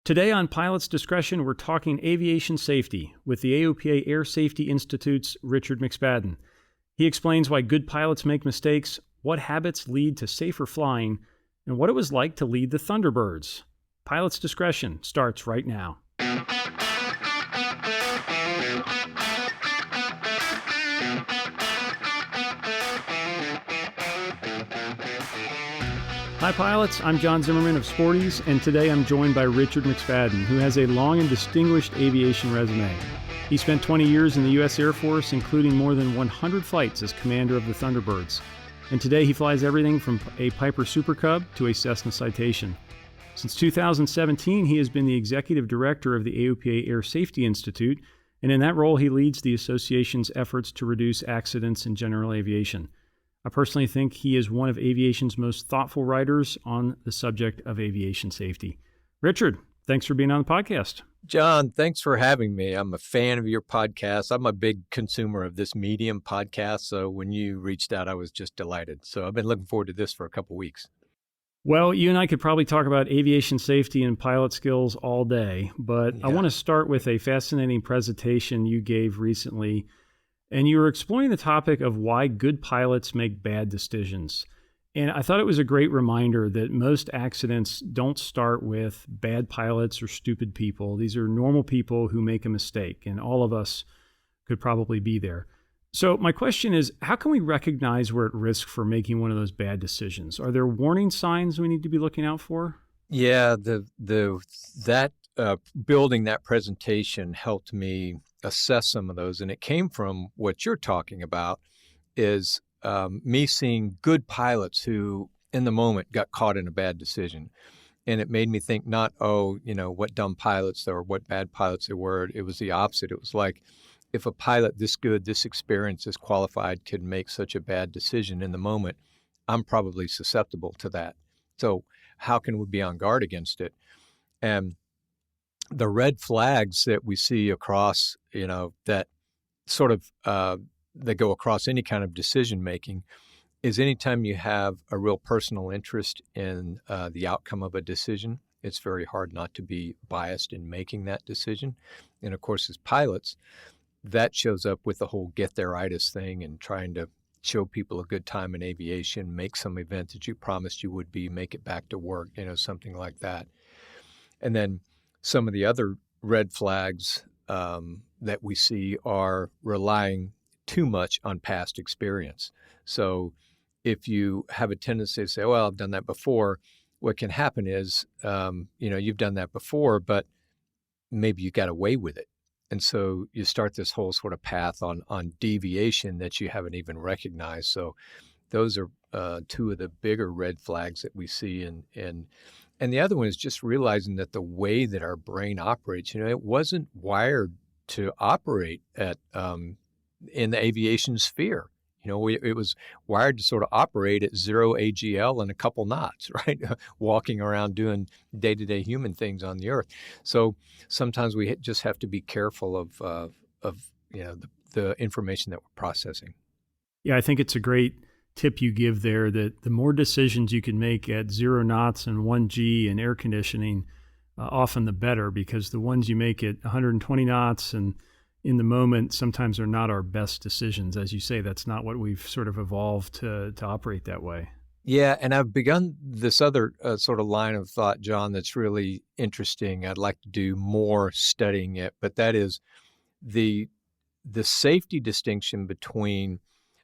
Today on Pilot's Discretion, we're talking aviation safety with the AOPA Air Safety Institute's Richard McSpadden. He explains why good pilots make mistakes, what habits lead to safer flying, and what it was like to lead the Thunderbirds. Pilot's Discretion starts right now. Hi pilots, I'm John Zimmerman of Sporties, and today I'm joined by Richard McSpadden, who has a long and distinguished aviation resume. He spent 20 years in the US Air Force, including more than 100 flights as commander of the Thunderbirds. And today he flies everything from a Piper Super Cub to a Cessna Citation. Since 2017, he has been the executive director of the AOPA Air Safety Institute, and in that role he leads the association's efforts to reduce accidents in general aviation. I personally think he is one of aviation's most thoughtful writers on the subject of aviation safety. Richard, thanks for being on the podcast. John, thanks for having me. I'm a fan of your podcast. I'm a big consumer of this Medium podcast, so when you reached out, I was just delighted. So I've been looking forward to this for a couple weeks. Well, you and I could probably talk about aviation safety and pilot skills all day, but I want to start with a fascinating presentation you gave recently. And you were exploring the topic of why good pilots make bad decisions. And I thought it was a great reminder that most accidents don't start with bad pilots or stupid people. These are normal people who make a mistake, and all of us could probably be there. So my question is, how can we recognize we're at risk for making one of those bad decisions? Are there warning signs we need to be looking out for? Yeah, building that presentation helped me assess some of those, and it came from what you're talking about is me seeing good pilots who in the moment got caught in a bad decision. And it made me think not, what dumb pilots or what bad pilots there were. It was the opposite. It was like, if a pilot this good, this experienced, this qualified could make such a bad decision in the moment, I'm probably susceptible to that. So how can we be on guard against it? And the red flags that we see across, that sort of that go across any kind of decision making is anytime you have a real personal interest in the outcome of a decision, it's very hard not to be biased in making that decision. And of course, as pilots, that shows up with the whole get there-itis thing and trying to show people a good time in aviation, make some event that you promised you would be, make it back to work, something like that. And then some of the other red flags that we see are relying too much on past experience. So if you have a tendency to say, well, I've done that before, what can happen is, you've done that before, but maybe you got away with it. And so you start this whole sort of path on deviation that you haven't even recognized. So those are two of the bigger red flags that we see. And the other one is just realizing that the way that our brain operates, it wasn't wired to operate at in the aviation sphere. It was wired to sort of operate at 0 AGL and a couple knots, right? Walking around doing day-to-day human things on the earth. So sometimes we just have to be careful of the information that we're processing. Yeah, I think it's a great tip you give there that the more decisions you can make at 0 knots and 1G and air conditioning, often the better, because the ones you make at 120 knots and in the moment sometimes are not our best decisions. As you say, that's not what we've sort of evolved to operate that way. Yeah, and I've begun this other sort of line of thought, John, that's really interesting. I'd like to do more studying it, but that is the safety distinction between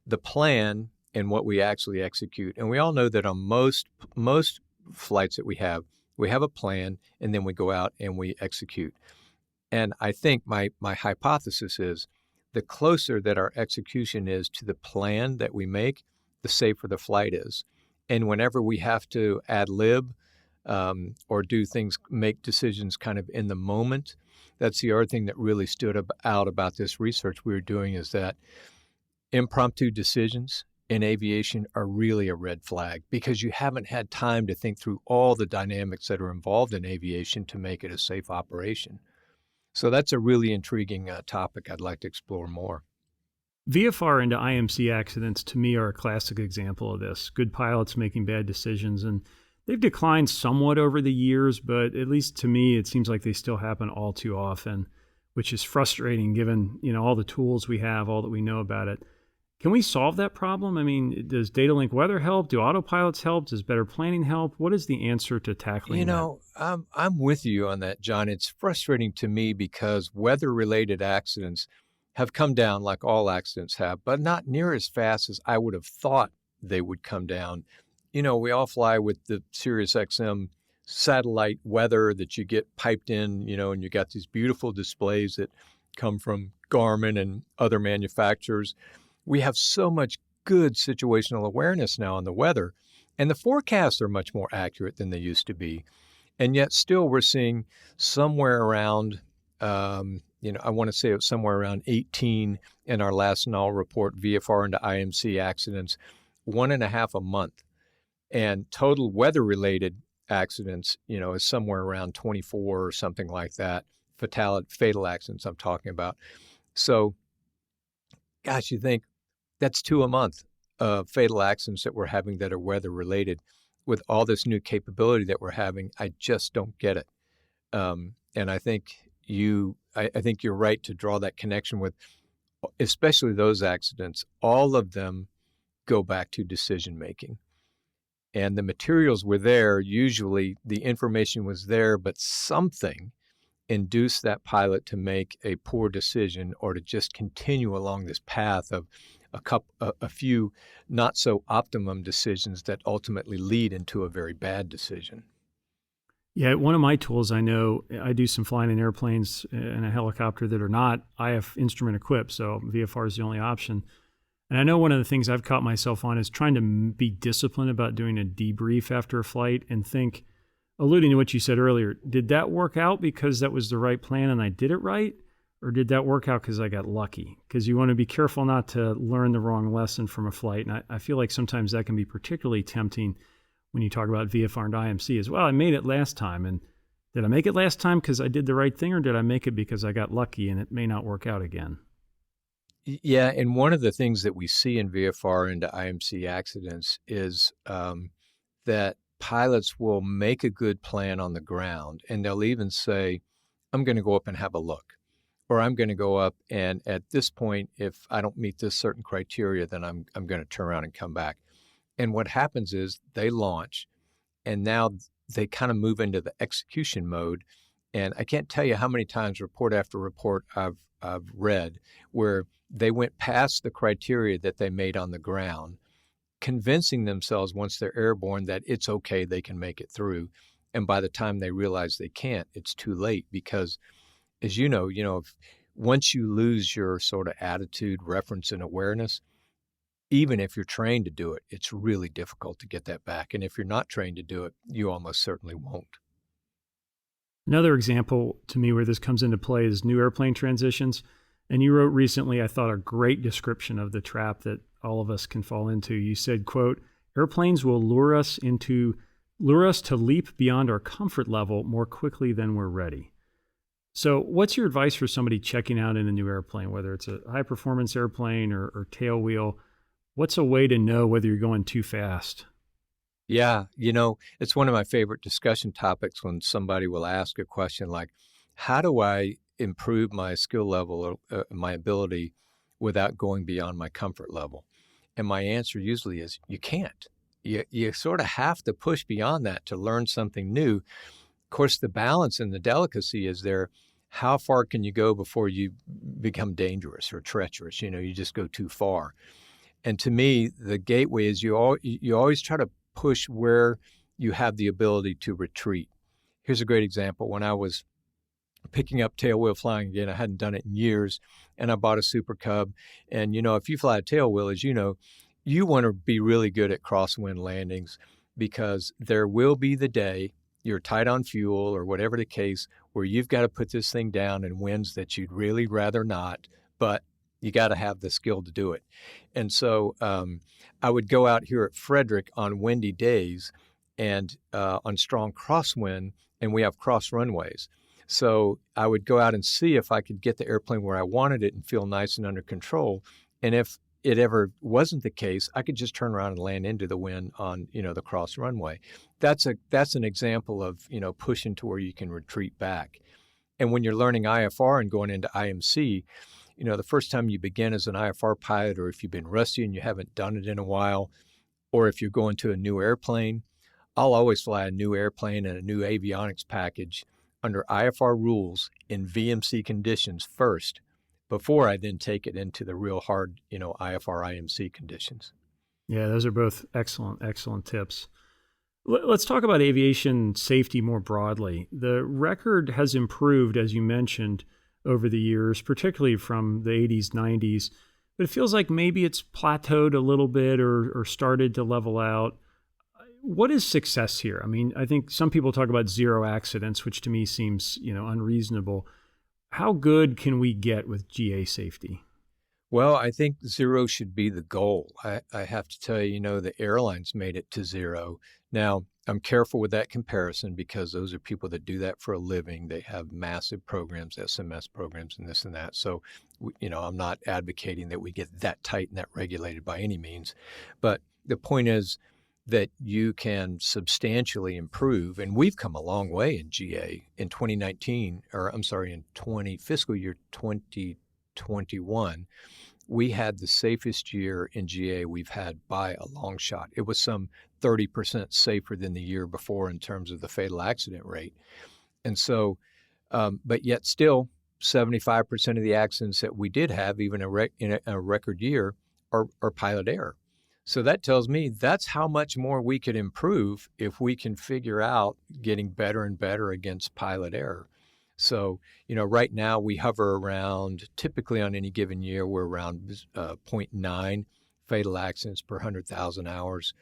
the plan and what we actually execute. And we all know that on most flights that we have a plan, and then we go out and we execute. And I think my hypothesis is the closer that our execution is to the plan that we make, the safer the flight is. And whenever we have to ad lib or do things, make decisions kind of in the moment, that's the other thing that really stood out about this research we were doing, is that impromptu decisions in aviation are really a red flag, because you haven't had time to think through all the dynamics that are involved in aviation to make it a safe operation. So that's a really intriguing topic I'd like to explore more. VFR-into-IMC accidents, to me, are a classic example of this. Good pilots making bad decisions. And They've declined somewhat over the years, but at least to me, it seems like they still happen all too often, which is frustrating given, all the tools we have, all that we know about it. Can we solve that problem? I mean, does data link weather help? Do autopilots help? Does better planning help? What is the answer to tackling that? I'm with you on that, John. It's frustrating to me because weather-related accidents have come down like all accidents have, but not near as fast as I would have thought they would come down. We all fly with the Sirius XM satellite weather that you get piped in, and you got these beautiful displays that come from Garmin and other manufacturers. We have so much good situational awareness now on the weather, and the forecasts are much more accurate than they used to be. And yet still we're seeing somewhere around, I want to say it was somewhere around 18 in our last null report, VFR-into-IMC accidents, 1.5 a month. And total weather-related accidents, is somewhere around 24 or something like that, fatal accidents I'm talking about. So, gosh, you think that's 2 a month of fatal accidents that we're having that are weather-related. With all this new capability that we're having, I just don't get it. And I think I think you're right to draw that connection with, especially those accidents. All of them go back to decision making. And the materials were there. Usually the information was there, but something induced that pilot to make a poor decision or to just continue along this path of a few not so optimum decisions that ultimately lead into a very bad decision. Yeah, one of my tools, I know, I do some flying in airplanes and a helicopter that are not IF instrument equipped, so VFR is the only option. And I know one of the things I've caught myself on is trying to be disciplined about doing a debrief after a flight and think, alluding to what you said earlier, did that work out because that was the right plan and I did it right? Or did that work out because I got lucky? Because you want to be careful not to learn the wrong lesson from a flight. And I feel like sometimes that can be particularly tempting when you talk about VFR and IMC as well. I made it last time. And did I make it last time because I did the right thing, or did I make it because I got lucky and it may not work out again? Yeah, and one of the things that we see in VFR into IMC accidents is that pilots will make a good plan on the ground, and they'll even say, I'm going to go up and have a look, or I'm going to go up, and at this point, if I don't meet this certain criteria, then I'm going to turn around and come back. And what happens is they launch, and now they kind of move into the execution mode. And I can't tell you how many times, report after report, I've read where they went past the criteria that they made on the ground, convincing themselves once they're airborne that it's okay, they can make it through. And by the time they realize they can't, it's too late because, as you know, once you lose your sort of attitude, reference, and awareness, even if you're trained to do it, it's really difficult to get that back. And if you're not trained to do it, you almost certainly won't. Another example to me where this comes into play is new airplane transitions. And you wrote recently, I thought, a great description of the trap that all of us can fall into. You said, quote, airplanes will lure us to leap beyond our comfort level more quickly than we're ready. So what's your advice for somebody checking out in a new airplane, whether it's a high performance airplane or tail wheel? What's a way to know whether you're going too fast? Yeah, it's one of my favorite discussion topics when somebody will ask a question like, how do I improve my skill level or my ability without going beyond my comfort level? And my answer usually is, you can't. You sort of have to push beyond that to learn something new. Of course, the balance and the delicacy is there. How far can you go before you become dangerous or treacherous? You just go too far. And to me, the gateway is you always try to push where you have the ability to retreat. Here's a great example. When I was picking up tailwheel flying again, I hadn't done it in years, and I bought a Super Cub. And, if you fly a tailwheel, as you know, you want to be really good at crosswind landings because there will be the day you're tight on fuel or whatever the case where you've got to put this thing down in winds that you'd really rather not, but you got to have the skill to do it. And so I would go out here at Frederick on windy days and on strong crosswind, and we have cross runways. So I would go out and see if I could get the airplane where I wanted it and feel nice and under control. And if it ever wasn't the case, I could just turn around and land into the wind on, the cross runway. That's an example of, pushing to where you can retreat back. And when you're learning IFR and going into IMC, the first time you begin as an IFR pilot, or if you've been rusty and you haven't done it in a while, or if you're going to a new airplane, I'll always fly a new airplane and a new avionics package under IFR rules in VMC conditions first, before I then take it into the real hard, IFR IMC conditions. Yeah, those are both excellent tips. Let's talk about aviation safety more broadly. The record has improved, as you mentioned, over the years, particularly from the 80s, 90s, but it feels like maybe it's plateaued a little bit or started to level out. What is success here? I mean, I think some people talk about zero accidents, which to me seems, unreasonable. How good can we get with GA safety? Well, I think zero should be the goal. I have to tell you, the airlines made it to zero. Now, I'm careful with that comparison because those are people that do that for a living. They have massive programs, SMS programs, and this and that. So, I'm not advocating that we get that tight and that regulated by any means. But the point is that you can substantially improve, and we've come a long way in GA. In 2019, in fiscal year 2021, we had the safest year in GA we've had by a long shot. It was some 30% safer than the year before in terms of the fatal accident rate. And so, but yet still, 75% of the accidents that we did have, even in a record year, are pilot error. So that tells me that's how much more we could improve if we can figure out getting better and better against pilot error. So, right now we hover around, typically on any given year, we're around 0.9 fatal accidents per 100,000 hours.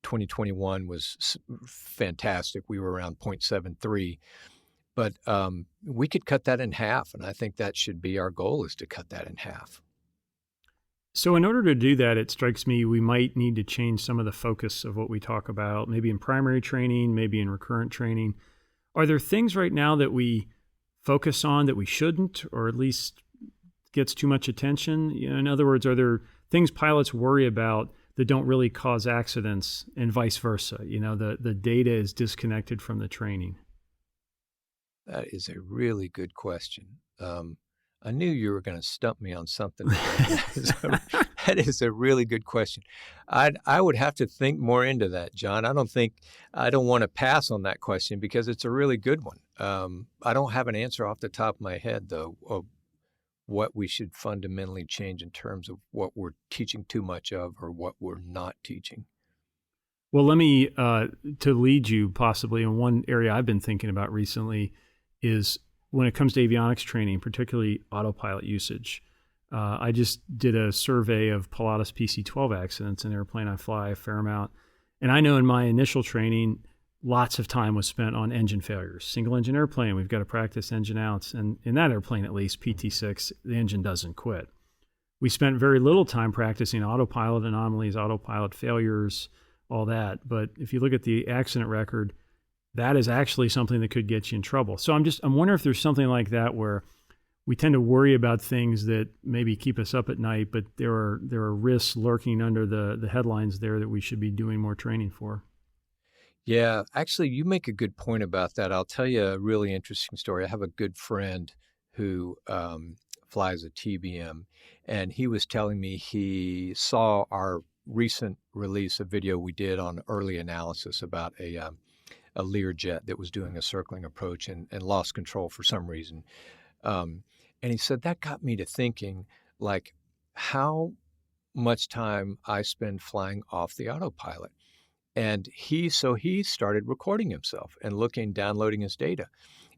2021 was fantastic. We were around 0.73. But we could cut that in half, and I think that should be our goal, is to cut that in half. So in order to do that, it strikes me we might need to change some of the focus of what we talk about, maybe in primary training, maybe in recurrent training. Are there things right now that we focus on that we shouldn't, or at least gets too much attention? In other words, are there things pilots worry about that don't really cause accidents, and vice versa? The data is disconnected from the training. That is a really good question. I knew you were going to stump me on something. That is a really good question. I would have to think more into that, John. I don't want to pass on that question because it's a really good one. I don't have an answer off the top of my head, though, of what we should fundamentally change in terms of what we're teaching too much of or what we're not teaching. Well, let me, to lead you possibly in one area I've been thinking about recently is when it comes to avionics training, particularly autopilot usage. I just did a survey of Pilatus PC-12 accidents, an airplane I fly a fair amount. And I know in my initial training, lots of time was spent on engine failures. Single engine airplane, we've got to practice engine outs. And in that airplane, at least, PT-6, the engine doesn't quit. We spent very little time practicing autopilot anomalies, autopilot failures, all that. But if you look at the accident record, that is actually something that could get you in trouble. So I'm wondering if there's something like that where we tend to worry about things that maybe keep us up at night, but there are risks lurking under the headlines there that we should be doing more training for. Yeah, actually, you make a good point about that. I'll tell you a really interesting story. I have a good friend who flies a TBM, and he was telling me he saw our recent release, a video we did on early analysis about a Learjet that was doing a circling approach and lost control for some reason. And he said, that got me to thinking, like, how much time I spend flying off the autopilot. And he started recording himself and downloading his data.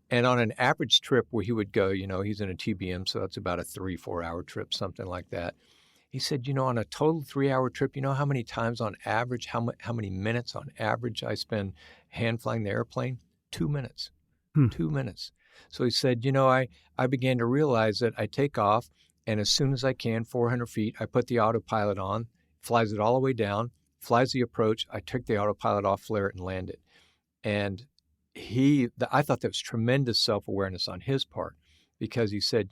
And on an average trip where he would go, he's in a TBM, so that's about a 3-4 hour trip, something like that. He said, on a total 3-hour trip, how many times on average, how many minutes on average I spend hand flying the airplane? 2 minutes. 2 minutes. So he said, I began to realize that I take off, and as soon as I can, 400 feet, I put the autopilot on, flies it all the way down, flies the approach. I took the autopilot off, flare it, and land it. And I thought that was tremendous self-awareness on his part, because he said,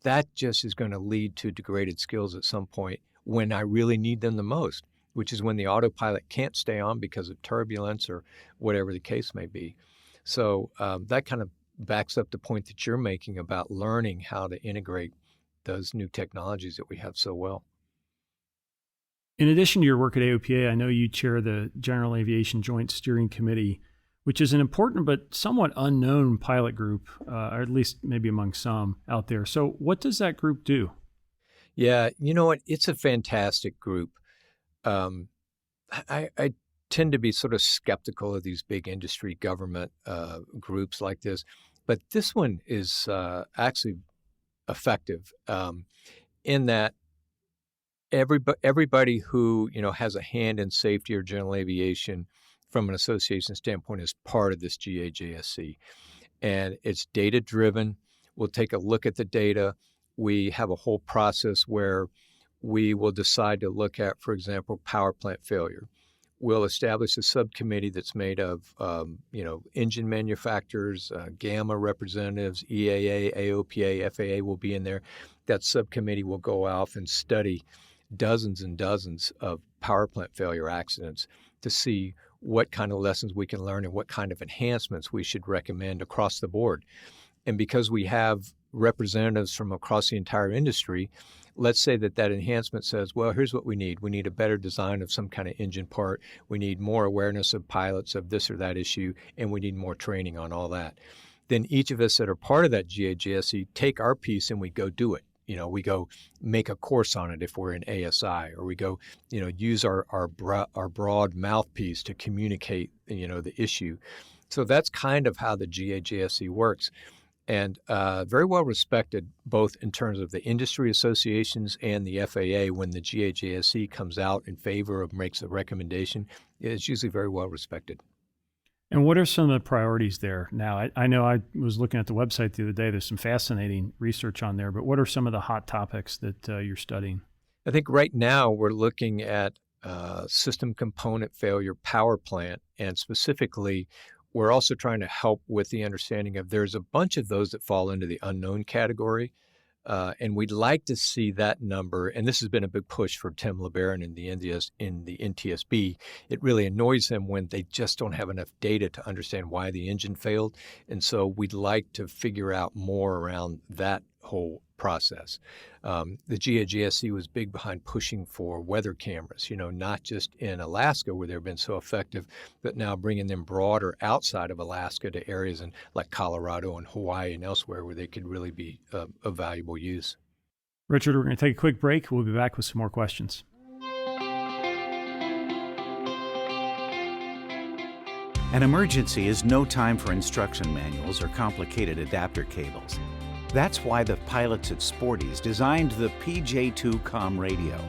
that just is going to lead to degraded skills at some point, when I really need them the most, which is when the autopilot can't stay on because of turbulence or whatever the case may be. So that kind of backs up the point that you're making about learning how to integrate those new technologies that we have so well. In addition to your work at AOPA, I know you chair the General Aviation Joint Steering Committee, which is an important but somewhat unknown pilot group, or at least maybe among some out there. So what does that group do? Yeah, you know what? It's a fantastic group. I tend to be sort of skeptical of these big industry government groups like this, but this one is actually effective in that everybody who has a hand in safety or general aviation from an association standpoint is part of this GAJSC, and it's data driven. We'll take a look at the data. We have a whole process where we will decide to look at, for example, power plant failure. We'll establish a subcommittee that's made of, engine manufacturers, GAMA representatives, EAA, AOPA, FAA will be in there. That subcommittee will go off and study dozens and dozens of power plant failure accidents to see what kind of lessons we can learn and what kind of enhancements we should recommend across the board. And because we have representatives from across the entire industry, let's say that enhancement says, well, here's what we need. We need a better design of some kind of engine part. We need more awareness of pilots of this or that issue, and we need more training on all that. Then each of us that are part of that GAJSC take our piece and we go do it. We go make a course on it if we're in ASI, or we go, use our broad mouthpiece to communicate, the issue. So that's kind of how the GAJSC works. And very well respected both in terms of the industry associations and the FAA. When the GAJSC comes out in favor of, makes a recommendation, it's usually very well respected. And what are some of the priorities there now? I know I was looking at the website the other day. There's some fascinating research on there, but what are some of the hot topics that you're studying? I think right now we're looking at system component failure power plant, and specifically we're also trying to help with the understanding of there's a bunch of those that fall into the unknown category. And we'd like to see that number, and this has been a big push for Tim LeBaron in the NTSB. It really annoys him when they just don't have enough data to understand why the engine failed. And so we'd like to figure out more around that whole process. The GAJSC was big behind pushing for weather cameras, not just in Alaska where they've been so effective, but now bringing them broader outside of Alaska to areas like Colorado and Hawaii and elsewhere where they could really be of valuable use. Richard, we're going to take a quick break. We'll be back with some more questions. An emergency is no time for instruction manuals or complicated adapter cables. That's why the pilots at Sporty's designed the PJ2 COM radio,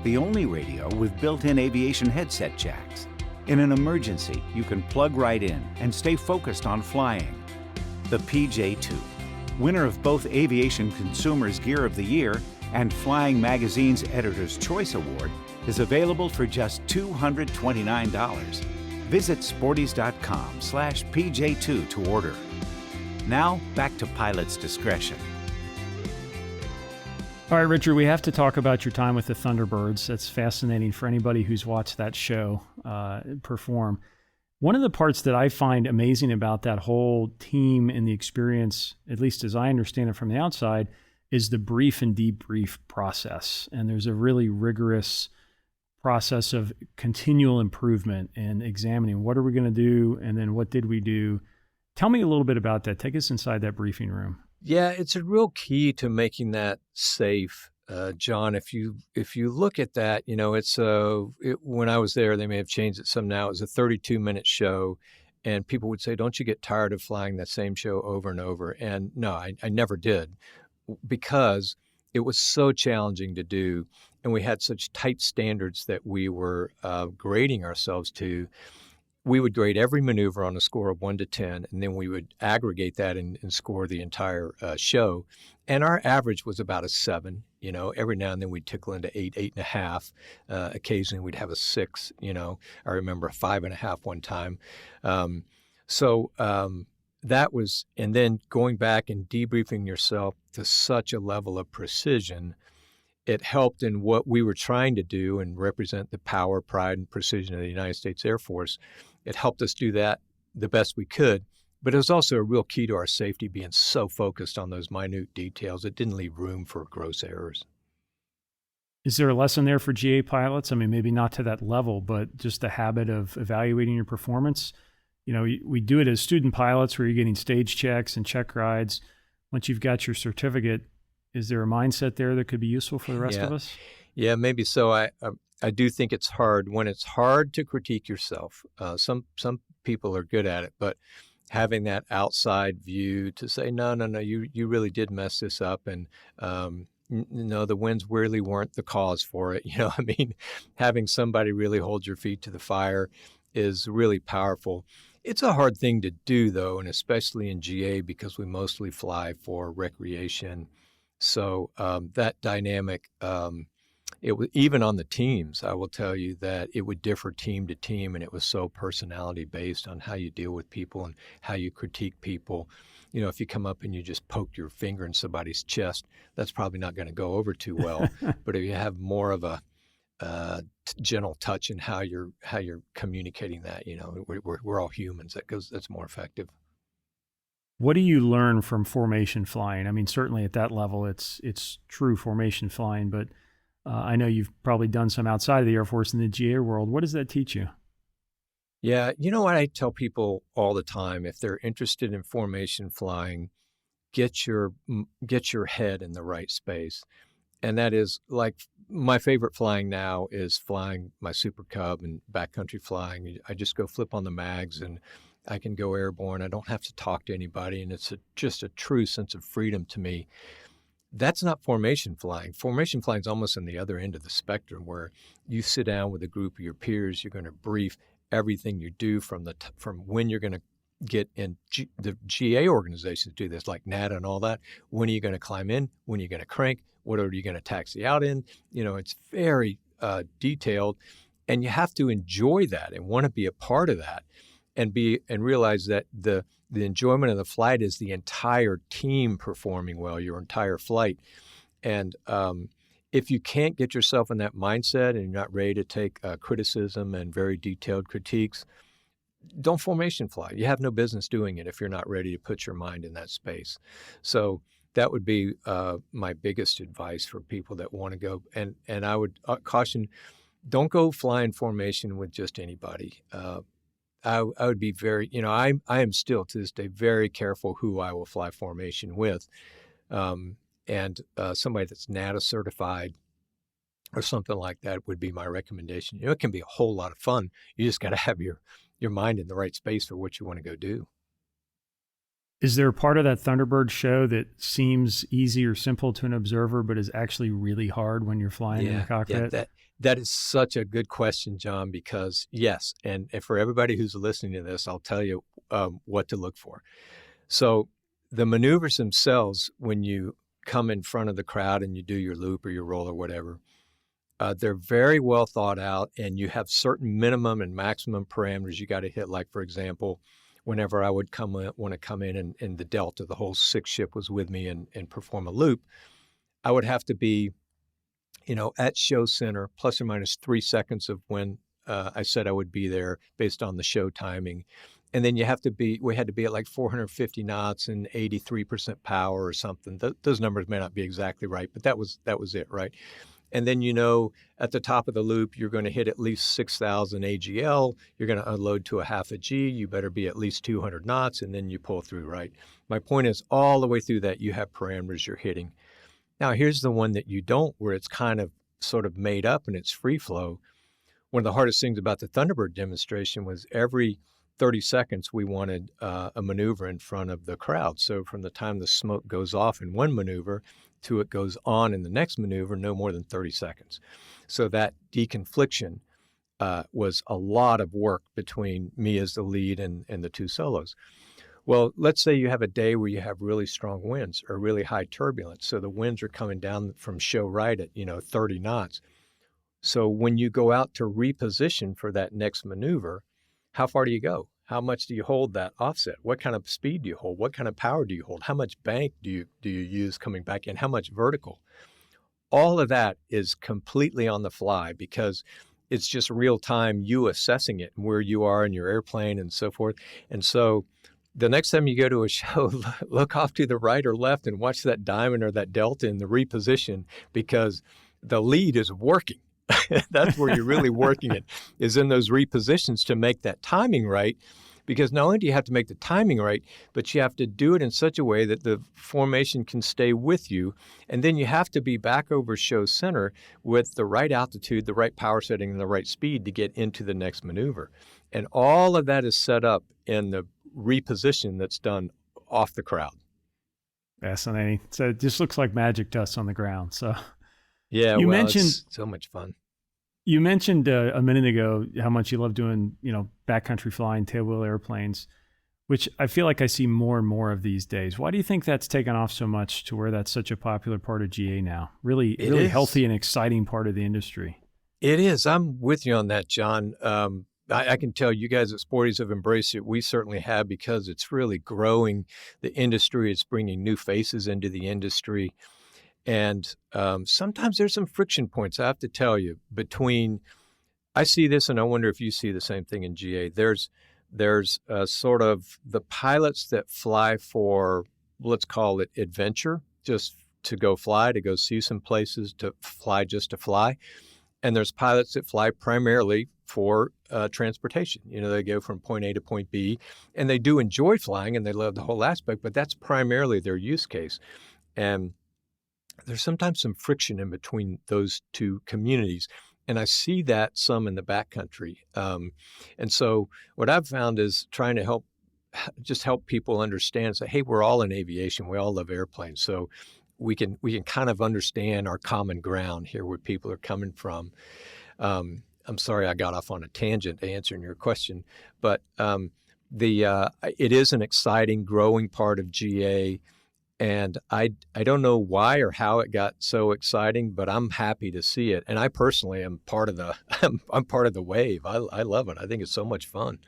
the only radio with built-in aviation headset jacks. In an emergency, you can plug right in and stay focused on flying. The PJ2, winner of both Aviation Consumer's Gear of the Year and Flying Magazine's Editor's Choice Award, is available for just $229. Visit sportys.com/PJ2 to order. Now, back to Pilot's Discretion. All right, Richard, we have to talk about your time with the Thunderbirds. That's fascinating for anybody who's watched that show perform. One of the parts that I find amazing about that whole team and the experience, at least as I understand it from the outside, is the brief and debrief process. And there's a really rigorous process of continual improvement and examining what are we going to do and then what did we do. Tell me a little bit about that. Take us inside that briefing room. Yeah, it's a real key to making that safe, John. If you look at that, when I was there, they may have changed it some now. It was a 32-minute show, and people would say, "Don't you get tired of flying that same show over and over?" And no, I never did, because it was so challenging to do, and we had such tight standards that we were grading ourselves to. We would grade every maneuver on a score of 1 to 10, and then we would aggregate that and score the entire show. And our average was about a 7. Every now and then we'd tickle into 8, 8.5. Occasionally we'd have a 6. I remember a 5.5 one time. That was, and then going back and debriefing yourself to such a level of precision it helped in what we were trying to do and represent the power, pride, and precision of the United States Air Force. It helped us do that the best we could, but it was also a real key to our safety, being so focused on those minute details. It didn't leave room for gross errors. Is there a lesson there for GA pilots? I mean, maybe not to that level, but just the habit of evaluating your performance. You know, we do it as student pilots where you're getting stage checks and check rides. Once you've got your certificate, is there a mindset there that could be useful for the rest of us? Yeah, maybe so. I do think it's hard. When it's hard to critique yourself, some people are good at it, but having that outside view to say, no, you really did mess this up, and no, the winds really weren't the cause for it. You know, I mean, having somebody really hold your feet to the fire is really powerful. It's a hard thing to do, though, and especially in GA because we mostly fly for recreation. So that dynamic, even on the teams, I will tell you that it would differ team to team, and it was so personality based on how you deal with people and how you critique people. You know, if you come up and you just poke your finger in somebody's chest, that's probably not going to go over too well. But if you have more of a gentle touch in how you're communicating that, you know, we're all humans. That's more effective. What do you learn from formation flying? I mean, certainly at that level, it's true formation flying, but I know you've probably done some outside of the Air Force in the GA world. What does that teach you? Yeah, you know what I tell people all the time, if they're interested in formation flying, get your head in the right space. And that is, like, my favorite flying now is flying my Super Cub and backcountry flying. I just go flip on the mags and I can go airborne. I don't have to talk to anybody, and it's just a true sense of freedom to me. That's not formation flying. Formation flying is almost on the other end of the spectrum, where you sit down with a group of your peers. You're going to brief everything you do from when you're going to get in. The GA organizations do this, like NATA and all that. When are you going to climb in? When are you going to crank? What are you going to taxi out in? You know, it's very detailed, and you have to enjoy that and want to be a part of that, and realize that the enjoyment of the flight is the entire team performing well, your entire flight. And if you can't get yourself in that mindset and you're not ready to take criticism and very detailed critiques, don't formation fly. You have no business doing it if you're not ready to put your mind in that space. So that would be my biggest advice for people that want to go. And I would caution, don't go flying formation with just anybody. I would be very, you know, I am still to this day very careful who I will fly formation with. And somebody that's NATA certified or something like that would be my recommendation. You know, it can be a whole lot of fun. You just got to have your mind in the right space for what you want to go do. Is there a part of that Thunderbird show that seems easy or simple to an observer, but is actually really hard when you're flying in the cockpit? Yeah, that is such a good question, John, because yes, and for everybody who's listening to this, I'll tell you what to look for. So the maneuvers themselves, when you come in front of the crowd and you do your loop or your roll or whatever, they're very well thought out, and you have certain minimum and maximum parameters you got to hit. Like, for example, whenever I would want to come in and the Delta, the whole 6 ship was with me and perform a loop, I would have to be, you know, at show center, plus or minus 3 seconds of when I said I would be there based on the show timing. And then we had to be at like 450 knots and 83% power or something. Those numbers may not be exactly right, but that was it, right? And then, you know, at the top of the loop, you're going to hit at least 6,000 AGL. You're going to unload to a half a G. You better be at least 200 knots, and then you pull through, right? My point is, all the way through that, you have parameters you're hitting. Now, here's the one that you don't, where it's kind of sort of made up and it's free flow. One of the hardest things about the Thunderbird demonstration was every 30 seconds, we wanted a maneuver in front of the crowd. So from the time the smoke goes off in one maneuver to it goes on in the next maneuver, no more than 30 seconds. So that deconfliction was a lot of work between me as the lead and the 2 solos. Well, let's say you have a day where you have really strong winds or really high turbulence. So the winds are coming down from show right at, 30 knots. So when you go out to reposition for that next maneuver, how far do you go? How much do you hold that offset? What kind of speed do you hold? What kind of power do you hold? How much bank do you use coming back in? How much vertical? all of that is completely on the fly because it's just real time, you assessing it and where you are in your airplane and so forth. And so the next time you go to a show, look off to the right or left and watch that diamond or that delta in the reposition, because the lead is working. That's where you're really working it, is in those repositions to make that timing right. Because not only do you have to make the timing right, but you have to do it in such a way that the formation can stay with you. And then you have to be back over show center with the right altitude, the right power setting, and the right speed to get into the next maneuver. And all of that is set up in the reposition that's done off the crowd. Fascinating. So it just looks like magic dust on the ground. So yeah, you mentioned it's so much fun. You mentioned a minute ago how much you love doing, backcountry flying, tailwheel airplanes, which I feel like I see more and more of these days. Why do you think that's taken off so much to where that's such a popular part of GA now? Really healthy and exciting part of the industry. It is. I'm with you on that, John. I can tell you guys at Sporties have embraced it. We certainly have, because it's really growing the industry. It's bringing new faces into the industry. And sometimes there's some friction points, I have to tell you, between, I see this, and I wonder if you see the same thing in GA. There's sort of the pilots that fly for, let's call it adventure, just to go fly, to go see some places, to fly just to fly. And there's pilots that fly primarily for transportation. They go from point A to point B, and they do enjoy flying, and they love the whole aspect, but that's primarily their use case. And there's sometimes some friction in between those two communities. And I see that some in the backcountry. And so what I've found is trying to help people understand, say, hey, we're all in aviation. We all love airplanes. So we can kind of understand our common ground here, where people are coming from. I'm sorry I got off on a tangent answering your question, but it is an exciting, growing part of GA. And I don't know why or how it got so exciting, but I'm happy to see it. And I personally am part of the I'm part of the wave. I love it. I think it's so much fun.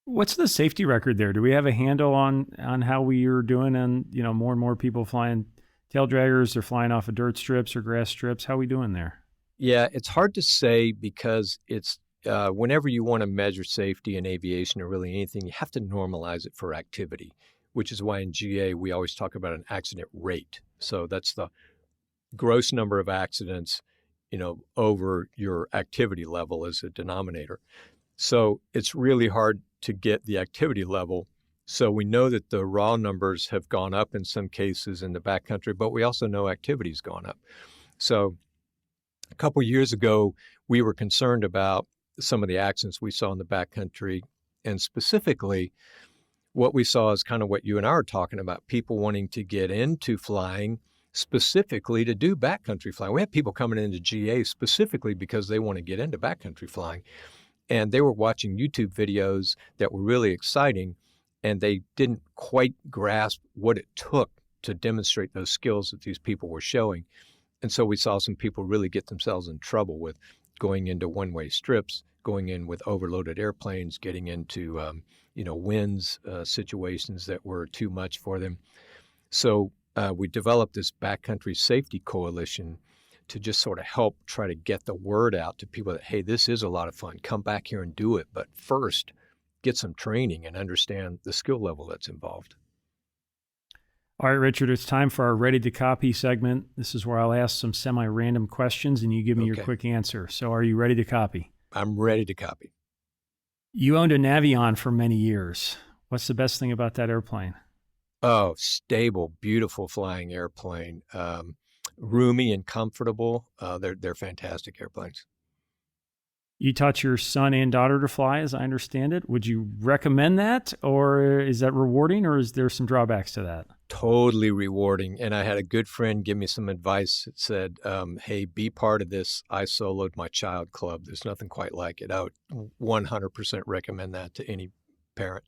What's the safety record there? Do we have a handle on how we are doing? And more and more people flying tail draggers, they're flying off of dirt strips or grass strips. How are we doing there? Yeah, it's hard to say, because it's whenever you want to measure safety in aviation or really anything, you have to normalize it for activity, which is why in GA we always talk about an accident rate. So that's the gross number of accidents, over your activity level as a denominator. So it's really hard to get the activity level. So we know that the raw numbers have gone up in some cases in the backcountry, but we also know activity's gone up. So a couple of years ago, we were concerned about some of the accidents we saw in the backcountry, and specifically what we saw is kind of what you and I are talking about, people wanting to get into flying specifically to do backcountry flying. We have people coming into GA specifically because they want to get into backcountry flying. And they were watching YouTube videos that were really exciting, and they didn't quite grasp what it took to demonstrate those skills that these people were showing. And so we saw some people really get themselves in trouble with going into one-way strips, going in with overloaded airplanes, getting into winds situations that were too much for them. So we developed this backcountry safety coalition to just sort of help try to get the word out to people that, hey, this is a lot of fun. Come back here and do it. But first, get some training and understand the skill level that's involved. All right, Richard, it's time for our Ready to Copy segment. This is where I'll ask some semi-random questions and you give me your quick answer. So are you ready to copy? I'm ready to copy. You owned a Navion for many years. What's the best thing about that airplane? Oh, stable, beautiful flying airplane. Roomy and comfortable. They're fantastic airplanes. You taught your son and daughter to fly, as I understand it. Would you recommend that, or is that rewarding, or is there some drawbacks to that? Totally rewarding. And I had a good friend give me some advice that said, hey, be part of this I Soloed My Child club. There's nothing quite like it. I would 100% recommend that to any parent.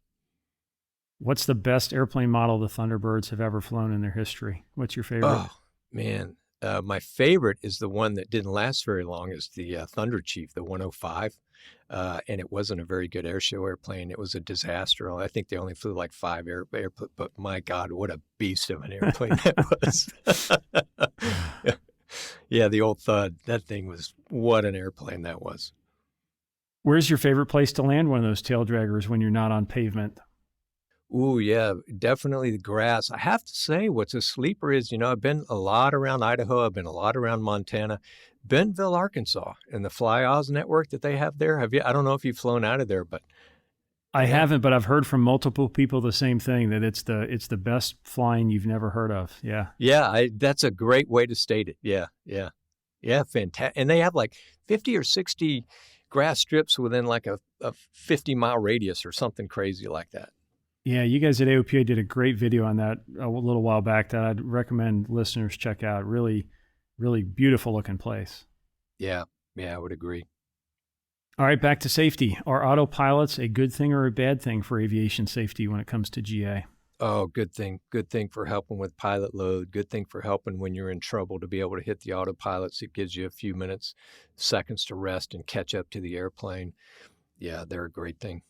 What's the best airplane model the Thunderbirds have ever flown in their history? What's your favorite? Oh, man. My favorite is the one that didn't last very long, is the Thunder Chief, the 105. And it wasn't a very good airshow airplane. It was a disaster. I think they only flew like 5 airplanes, but my God, what a beast of an airplane that was. Yeah, the old Thud. That thing was, what an airplane that was. Where's your favorite place to land one of those tail draggers when you're not on pavement? Ooh, yeah, definitely the grass. I have to say, what's a sleeper is, I've been a lot around Idaho. I've been a lot around Montana. Bentonville, Arkansas, and the Fly Oz network that they have there. Have you? I don't know if you've flown out of there, but I haven't, but I've heard from multiple people the same thing, that it's the best flying you've never heard of. Yeah. Yeah, that's a great way to state it. Yeah. Fantastic. And they have like 50 or 60 grass strips within like a 50-mile radius or something crazy like that. Yeah, you guys at AOPA did a great video on that a little while back that I'd recommend listeners check out. Really, really beautiful looking place. Yeah, I would agree. All right, back to safety. Are autopilots a good thing or a bad thing for aviation safety when it comes to GA? Oh, good thing. Good thing for helping with pilot load. Good thing for helping when you're in trouble to be able to hit the autopilots. It gives you a few minutes, seconds to rest and catch up to the airplane. Yeah, they're a great thing.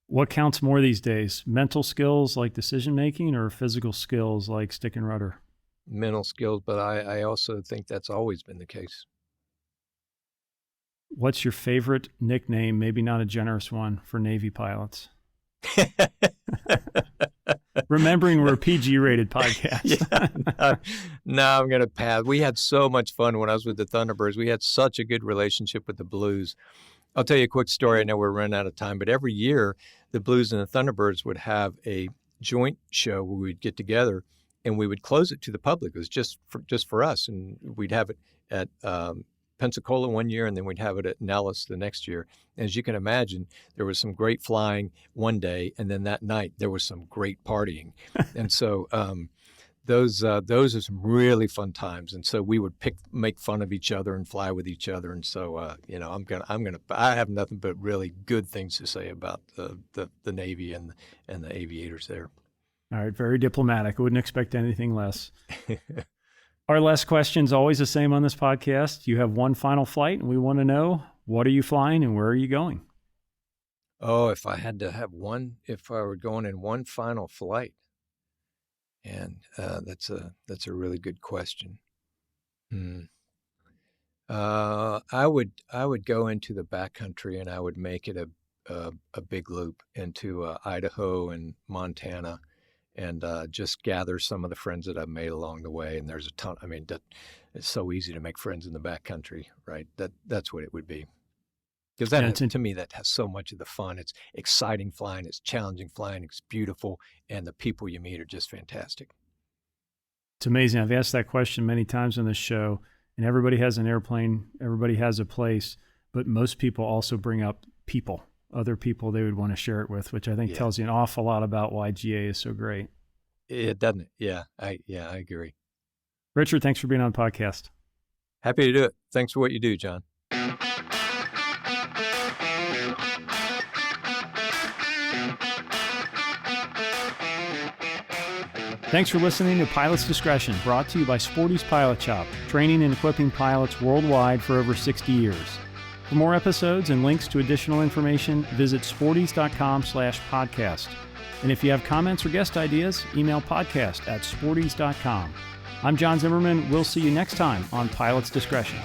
What counts more these days? Mental skills like decision making or physical skills like stick and rudder? Mental skills, but I also think that's always been the case. What's your favorite nickname, maybe not a generous one, for Navy pilots? Remembering we're a PG-rated podcast. No, I'm going to pass. We had so much fun when I was with the Thunderbirds. We had such a good relationship with the Blues. I'll tell you a quick story. I know we're running out of time, but every year the Blues and the Thunderbirds would have a joint show where we'd get together and we would close it to the public. It was just for us, and we'd have it at Pensacola one year, and then we'd have it at Nellis the next year. And as you can imagine, there was some great flying one day, and then that night there was some great partying. And so those are some really fun times. And so we would make fun of each other and fly with each other. And so I have nothing but really good things to say about the Navy and the aviators there. All right, very diplomatic. I wouldn't expect anything less. Our last question is always the same on this podcast. You have one final flight, and we want to know, what are you flying and where are you going? Oh, if I had to have one, if I were going in one final flight, and that's a really good question. I would go into the backcountry, and I would make it a big loop into Idaho and Montana, and just gather some of the friends that I've made along the way. And there's a ton. I mean, it's so easy to make friends in the backcountry, right? That's what it would be. Because to me, that has so much of the fun. It's exciting flying, it's challenging flying, it's beautiful, and the people you meet are just fantastic. It's amazing. I've asked that question many times on this show, and everybody has an airplane, everybody has a place, but most people also bring up people. Other people they would want to share it with, which I think tells you an awful lot about why GA is so great. It doesn't it? Yeah, I agree. Richard, thanks for being on the podcast. Happy to do it. Thanks for what you do, John. Thanks for listening to Pilot's Discretion, brought to you by Sporty's Pilot Shop, training and equipping pilots worldwide for over 60 years. For more episodes and links to additional information, visit sportys.com/podcast. And if you have comments or guest ideas, email podcast@sportys.com. I'm John Zimmerman. We'll see you next time on Pilot's Discretion.